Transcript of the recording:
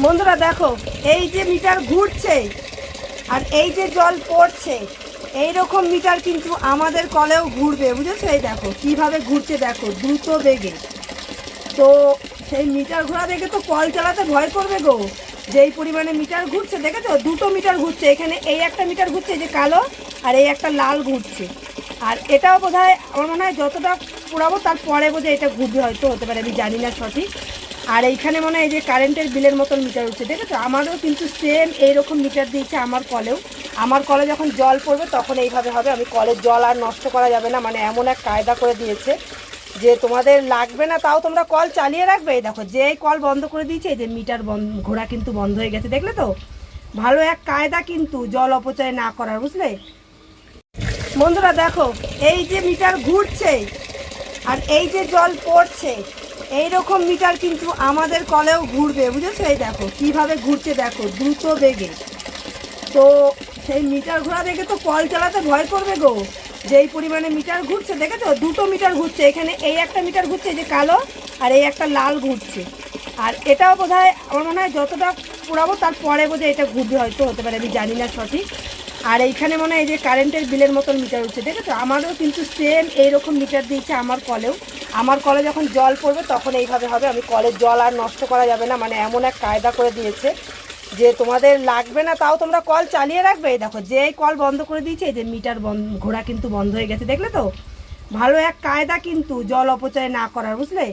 বন্ধুরা দেখো, এই যে মিটার ঘুরছে আর এই যে জল পড়ছে, এই রকম মিটার কিন্তু আমাদের কলেও ঘুরবে, বুঝেছো? এই দেখো কিভাবে ঘুরছে, দেখো দ্রুত বেগে। তো সেই মিটার ঘোরা দেখে তো কল চালাতে ভয় করবে গো। যেই পরিমাণে মিটার ঘুরছে, দেখেছো? দুটো মিটার ঘুরছে, এখানে এই একটা মিটার ঘুরছে, এই যে কালো, আর এই একটা লাল ঘুরছে। আর এটাও বোধহয়, আমার মনে হয় যতটা পুরাবো তারপরে বোধহয় এটা ঘুরবে, হয়তো হতে পারে, আমি জানি না সঠিক। আর এইখানে মনে হয় এই যে কারেন্টের বিলের মতন মিটার উঠছে, দেখেছো? আমারও কিন্তু সেম এইরকম মিটার দিয়েছে আমার কলেও। আমার কলে যখন জল পড়বে তখন এইভাবে হবে। আমি কলের জল আর নষ্ট করা যাবে না, মানে এমন এক কায়দা করে দিয়েছে যে তোমাদের লাগবে না তাও তোমরা কল চালিয়ে রাখবে। এই দেখো, যে কল বন্ধ করে দিয়েছে, এই যে মিটার ঘোরা কিন্তু বন্ধ হয়ে গেছে, দেখলে তো? ভালো এক কায়দা কিন্তু জল অপচয় না করার, বুঝলে বন্ধুরা? দেখো, এই যে মিটার ঘুরছে আর এই যে জল পড়ছে, এই রকম মিটার কিন্তু আমাদের কলেও ঘুরবে, বুঝেছো? এই দেখো কিভাবে ঘুরছে, দেখো দ্রুত বেগে। তো সেই মিটার ঘোরা দেখে তো কল চালাতে ভয় করবে গো। যেই পরিমাণে মিটার ঘুরছে, দেখেছো? দুটো মিটার ঘুরছে, এখানে এই একটা মিটার ঘুরছে, এই যে কালো, আর এই একটা লাল ঘুরছে। আর এটাও বোধহয়, আমার মনে হয় যতটা পুরাবো তারপরে বোধহয় এটা ঘুরবে, হয়তো হতে পারে, আমি জানি না সঠিক। আর এইখানে মনে হয় এই যে কারেন্টের বিলের মতন মিটার উঠছে, দেখেছো? আমারও কিন্তু সেম এইরকম মিটার দিয়েছে আমার কলেও। আমার কলে যখন জল পড়বে তখন এইভাবে হবে। আমি কলের জল আর নষ্ট করা যাবে না, মানে এমন এক কায়দা করে দিয়েছে যে তোমাদের লাগবে না তাও তোমরা কল চালিয়ে রাখবে। এই দেখো, যেই কল বন্ধ করে দিয়েছে, এই যে মিটার ঘোরা কিন্তু বন্ধ হয়ে গেছে, দেখলে তো? ভালো এক কায়দা কিন্তু জল অপচয় না করার, বুঝলে?